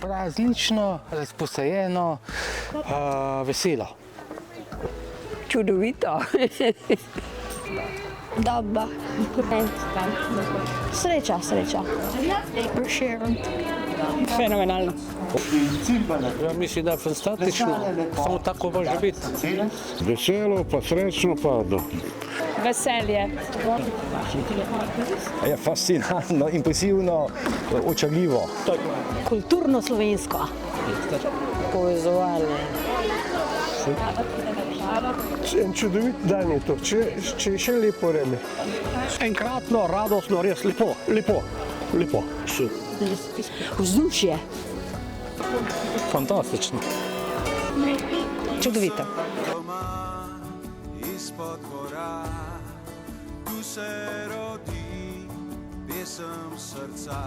Različno, razposajeno, veselo. Čudovito. Dobro. Sreča. Prešeren. Fenomenalno. Ja, mislim, da je fantastično, samo tako može biti. Veselo, pa srečno, pa Veselje. Je fascinantno, impresivno, očarljivo. Kulturno slovensko. Povezovanje. En čudovit dan je to, če je še lepo vreme. Enkratno, radostno, res lepo. Vzdušje. Fantastično. Čudovito. Izpod gora, tu se rodi pesem srca.